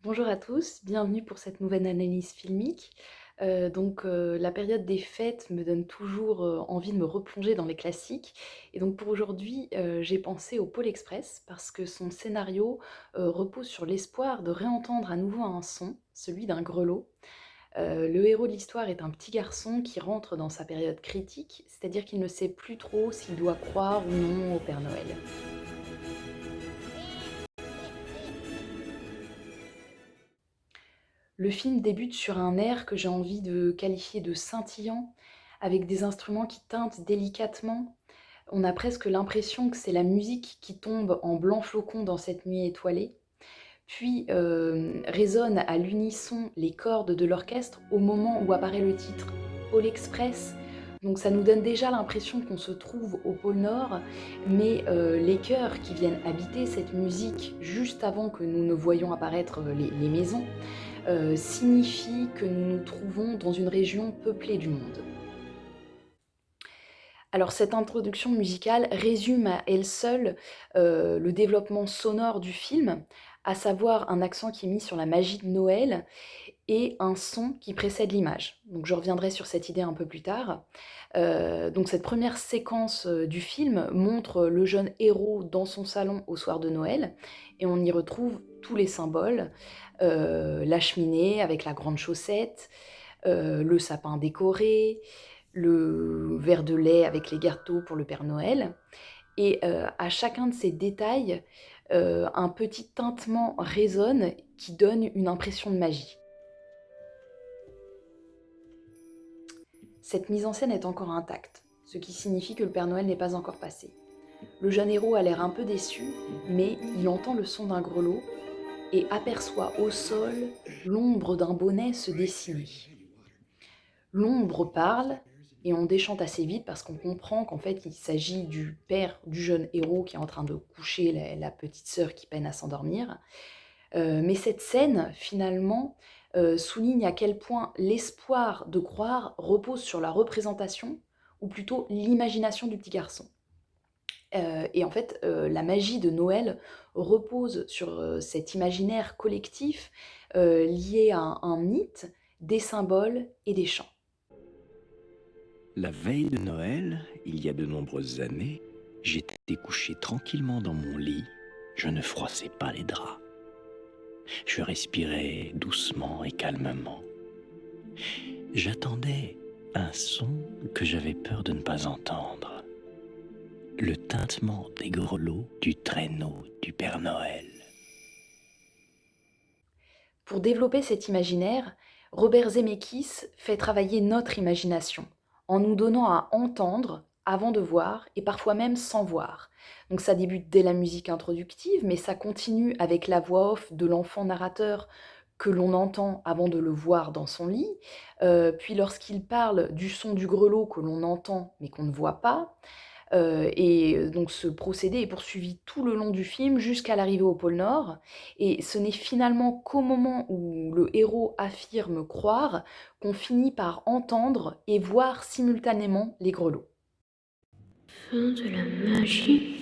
Bonjour à tous, bienvenue pour cette nouvelle analyse filmique. La période des fêtes me donne toujours, envie de me replonger dans les classiques et donc pour aujourd'hui, j'ai pensé au Pôle Express parce que son scénario, repose sur l'espoir de réentendre à nouveau un son, celui d'un grelot. Le héros de l'histoire est un petit garçon qui rentre dans sa période critique, c'est-à-dire qu'il ne sait plus trop s'il doit croire ou non au Père Noël. Le film débute sur un air que j'ai envie de qualifier de scintillant, avec des instruments qui teintent délicatement. On a presque l'impression que c'est la musique qui tombe en blanc flocon dans cette nuit étoilée. Puis résonnent à l'unisson les cordes de l'orchestre au moment où apparaît le titre Pôle Express. Donc ça nous donne déjà l'impression qu'on se trouve au pôle Nord, mais les chœurs qui viennent habiter cette musique juste avant que nous ne voyions apparaître les maisons signifie que nous nous trouvons dans une région peuplée du monde. Alors cette introduction musicale résume à elle seule le développement sonore du film, à savoir un accent qui est mis sur la magie de Noël et un son qui précède l'image. Donc je reviendrai sur cette idée un peu plus tard. Donc cette première séquence du film montre le jeune héros dans son salon au soir de Noël et on y retrouve tous les symboles, la cheminée avec la grande chaussette, le sapin décoré, le verre de lait avec les gâteaux pour le Père Noël. Et à chacun de ces détails, un petit tintement résonne qui donne une impression de magie. Cette mise en scène est encore intacte, ce qui signifie que le Père Noël n'est pas encore passé. Le jeune héros a l'air un peu déçu, mais il entend le son d'un grelot et aperçoit au sol l'ombre d'un bonnet se dessiner. L'ombre parle et on déchante assez vite parce qu'on comprend qu'en fait il s'agit du père du jeune héros qui est en train de coucher la petite sœur qui peine à s'endormir. Mais cette scène, finalement, souligne à quel point l'espoir de croire repose sur la représentation, ou plutôt l'imagination du petit garçon. Et en fait, la magie de Noël repose sur cet imaginaire collectif lié à un mythe, des symboles et des chants. La veille de Noël, il y a de nombreuses années, j'étais couché tranquillement dans mon lit, je ne froissais pas les draps. Je respirais doucement et calmement. J'attendais un son que j'avais peur de ne pas entendre. Le tintement des grelots du traîneau du Père Noël. Pour développer cet imaginaire, Robert Zemeckis fait travailler notre imagination, en nous donnant à entendre avant de voir et parfois même sans voir. Donc ça débute dès la musique introductive, mais ça continue avec la voix off de l'enfant narrateur que l'on entend avant de le voir dans son lit, puis lorsqu'il parle du son du grelot que l'on entend mais qu'on ne voit pas, donc ce procédé est poursuivi tout le long du film jusqu'à l'arrivée au pôle Nord et ce n'est finalement qu'au moment où le héros affirme croire qu'on finit par entendre et voir simultanément les grelots. Fin de la magie.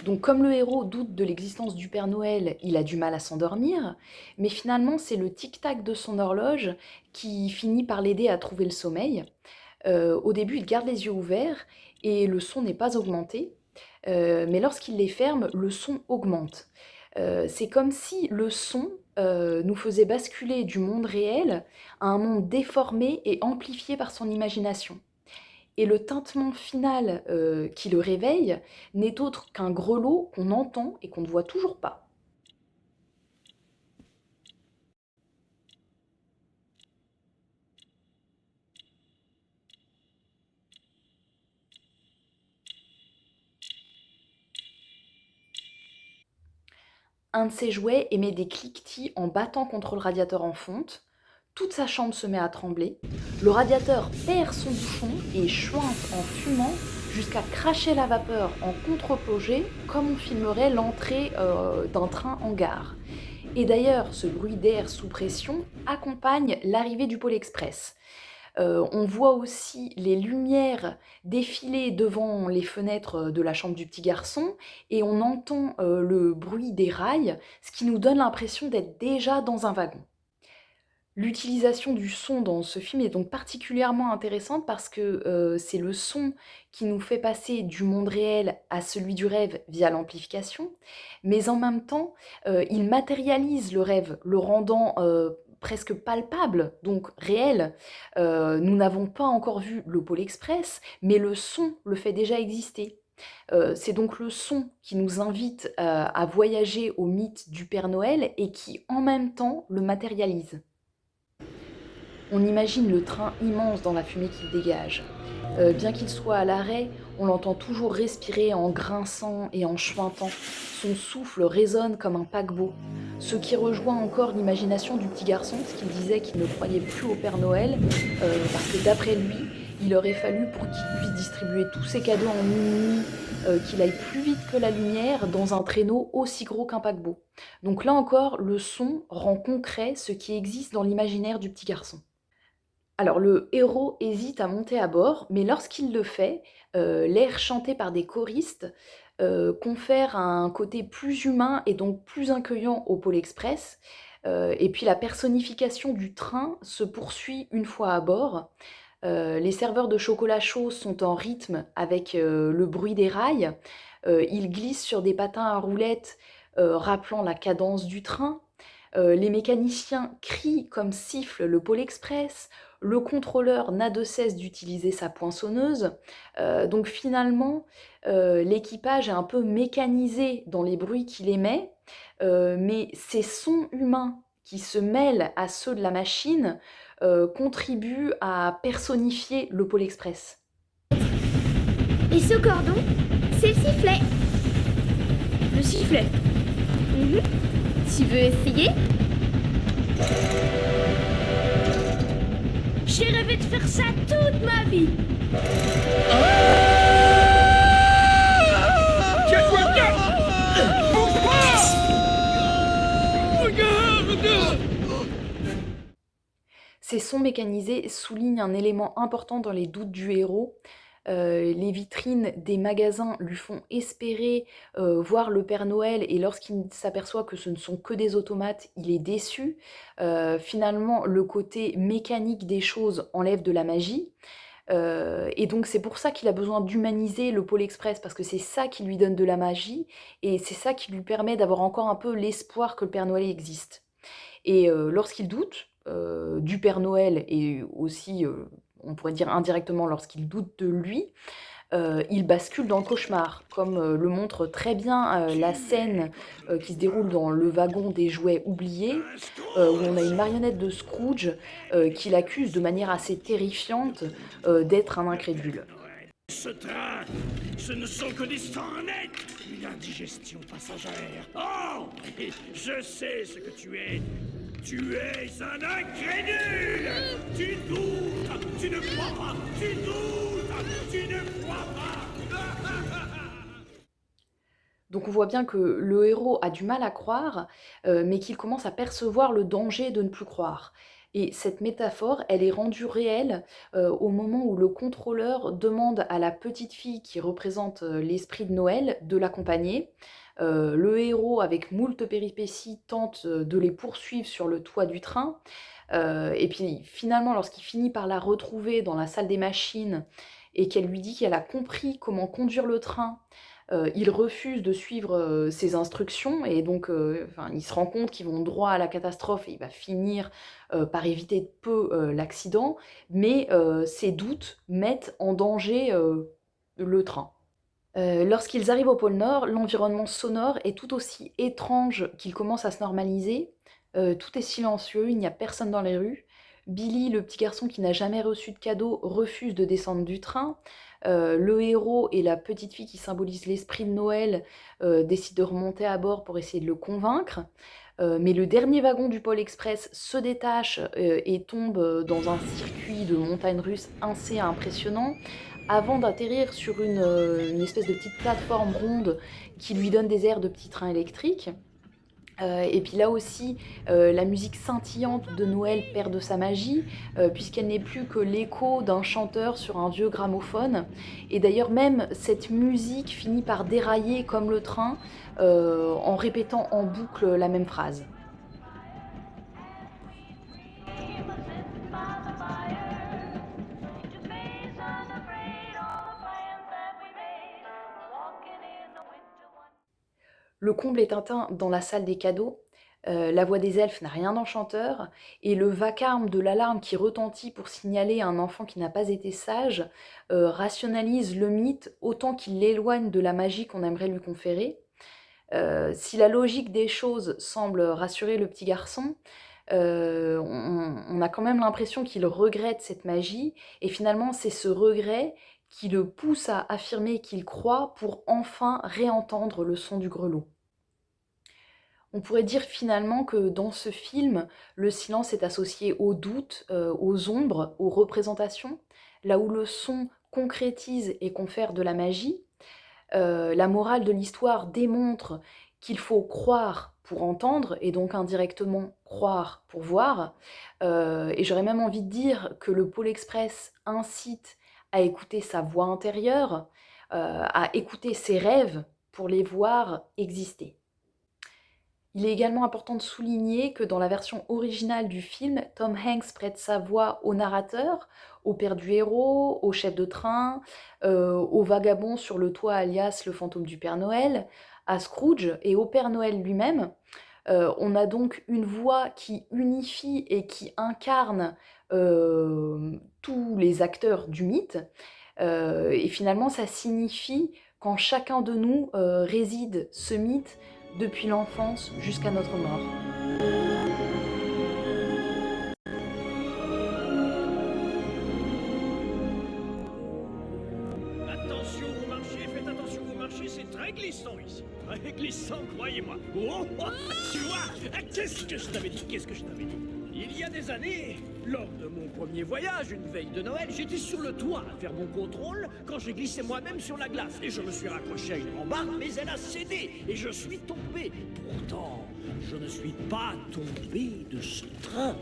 Donc comme le héros doute de l'existence du Père Noël, il a du mal à s'endormir, mais finalement c'est le tic-tac de son horloge qui finit par l'aider à trouver le sommeil. Au début, il garde les yeux ouverts et le son n'est pas augmenté, mais lorsqu'il les ferme, le son augmente. C'est comme si le son, nous faisait basculer du monde réel à un monde déformé et amplifié par son imagination. Et le tintement final, qui le réveille n'est autre qu'un grelot qu'on entend et qu'on ne voit toujours pas. Un de ses jouets émet des cliquetis en battant contre le radiateur en fonte. Toute sa chambre se met à trembler. Le radiateur perd son bouchon et chointe en fumant jusqu'à cracher la vapeur en contre-plongée comme on filmerait l'entrée d'un train en gare. Et d'ailleurs, ce bruit d'air sous pression accompagne l'arrivée du Pôle Express. On voit aussi les lumières défiler devant les fenêtres de la chambre du petit garçon et on entend le bruit des rails, ce qui nous donne l'impression d'être déjà dans un wagon. L'utilisation du son dans ce film est donc particulièrement intéressante parce que c'est le son qui nous fait passer du monde réel à celui du rêve via l'amplification, mais en même temps, il matérialise le rêve, le rendant presque palpable, donc réel. Nous n'avons pas encore vu le Pôle Express, mais le son le fait déjà exister. C'est donc le son qui nous invite à voyager au mythe du Père Noël et qui en même temps le matérialise. On imagine le train immense dans la fumée qu'il dégage. Bien qu'il soit à l'arrêt, on l'entend toujours respirer en grinçant et en chuintant. Son souffle résonne comme un paquebot. Ce qui rejoint encore l'imagination du petit garçon, parce qu'il disait qu'il ne croyait plus au Père Noël, parce que d'après lui, il aurait fallu pour qu'il puisse distribuer tous ses cadeaux en minuit, qu'il aille plus vite que la lumière dans un traîneau aussi gros qu'un paquebot. Donc là encore, le son rend concret ce qui existe dans l'imaginaire du petit garçon. Alors le héros hésite à monter à bord, mais lorsqu'il le fait, l'air chanté par des choristes confère un côté plus humain et donc plus accueillant au Pôle Express. Et puis la personnification du train se poursuit une fois à bord. Les serveurs de chocolat chaud sont en rythme avec le bruit des rails. Ils glissent sur des patins à roulettes, rappelant la cadence du train. Les mécaniciens crient comme siffle le Pôle Express. Le contrôleur n'a de cesse d'utiliser sa poinçonneuse. Donc finalement, l'équipage est un peu mécanisé dans les bruits qu'il émet, mais ces sons humains qui se mêlent à ceux de la machine contribuent à personnifier le Pôle Express. Et ce cordon, c'est le sifflet. Le sifflet. Tu veux essayer? J'ai rêvé de faire ça toute ma vie. Ces sons mécanisés soulignent un élément important dans les doutes du héros. Les vitrines des magasins lui font espérer voir le Père Noël et lorsqu'il s'aperçoit que ce ne sont que des automates, il est déçu. Finalement, le côté mécanique des choses enlève de la magie. Et donc c'est pour ça qu'il a besoin d'humaniser le Pôle Express, parce que c'est ça qui lui donne de la magie et c'est ça qui lui permet d'avoir encore un peu l'espoir que le Père Noël existe. Et lorsqu'il doute du Père Noël et aussi, on pourrait dire indirectement, lorsqu'il doute de lui, il bascule dans le cauchemar, comme le montre très bien la scène qui se déroule dans le wagon des jouets oubliés, où on a une marionnette de Scrooge qui l'accuse de manière assez terrifiante d'être un incrédule. Ce train, ce ne sont que des sangs-nets, une indigestion passagère. Oh, je sais ce que tu es. Tu es un incrédule. Tu doutes, tu ne crois pas, tu doutes, tu ne crois pas. Donc on voit bien que le héros a du mal à croire, mais qu'il commence à percevoir le danger de ne plus croire. Et cette métaphore, elle est rendue réelle au moment où le contrôleur demande à la petite fille qui représente l'esprit de Noël de l'accompagner. Le héros, avec moult péripéties, tente de les poursuivre sur le toit du train. Et puis finalement, lorsqu'il finit par la retrouver dans la salle des machines et qu'elle lui dit qu'elle a compris comment conduire le train, il refuse de suivre ses instructions et donc il se rend compte qu'ils vont droit à la catastrophe et il va finir par éviter de peu l'accident, mais ses doutes mettent en danger le train. Lorsqu'ils arrivent au pôle Nord, l'environnement sonore est tout aussi étrange qu'il commence à se normaliser. Tout est silencieux, il n'y a personne dans les rues. Billy, le petit garçon qui n'a jamais reçu de cadeau, refuse de descendre du train. Le héros et la petite fille qui symbolisent l'esprit de Noël décident de remonter à bord pour essayer de le convaincre. Mais le dernier wagon du Pôle Express se détache et tombe dans un circuit de montagne russe assez impressionnant, avant d'atterrir sur une espèce de petite plateforme ronde qui lui donne des airs de petit train électrique. Et puis là aussi, la musique scintillante de Noël perd de sa magie, puisqu'elle n'est plus que l'écho d'un chanteur sur un vieux gramophone. Et d'ailleurs même, cette musique finit par dérailler comme le train, en répétant en boucle la même phrase. Le comble est atteint dans la salle des cadeaux. La voix des elfes n'a rien d'enchanteur, et le vacarme de l'alarme qui retentit pour signaler un enfant qui n'a pas été sage rationalise le mythe autant qu'il l'éloigne de la magie qu'on aimerait lui conférer. Si la logique des choses semble rassurer le petit garçon, on a quand même l'impression qu'il regrette cette magie, et finalement c'est ce regret qui le pousse à affirmer qu'il croit pour enfin réentendre le son du grelot. On pourrait dire finalement que dans ce film, le silence est associé au doute, aux ombres, aux représentations, là où le son concrétise et confère de la magie. La morale de l'histoire démontre qu'il faut croire pour entendre, et donc indirectement croire pour voir. Et j'aurais même envie de dire que le Pôle Express incite à écouter sa voix intérieure, à écouter ses rêves pour les voir exister. Il est également important de souligner que dans la version originale du film, Tom Hanks prête sa voix au narrateur, au père du héros, au chef de train, au vagabond sur le toit alias le fantôme du Père Noël, à Scrooge et au Père Noël lui-même. On a donc une voix qui unifie et qui incarne tous les acteurs du mythe. Et finalement, ça signifie qu'en chacun de nous réside ce mythe depuis l'enfance jusqu'à notre mort. Attention, vous marchez, faites attention, vous marchez, c'est très glissant ici. Très glissant, croyez-moi. Oh, oh, tu vois, qu'est-ce que je t'avais dit, Il y a des années, lors de mon premier voyage, une veille de Noël, j'étais sur le toit à faire mon contrôle quand j'ai glissé moi-même sur la glace. Et je me suis raccroché à une rambarde, mais elle a cédé et je suis tombé. Pourtant, je ne suis pas tombé de ce train.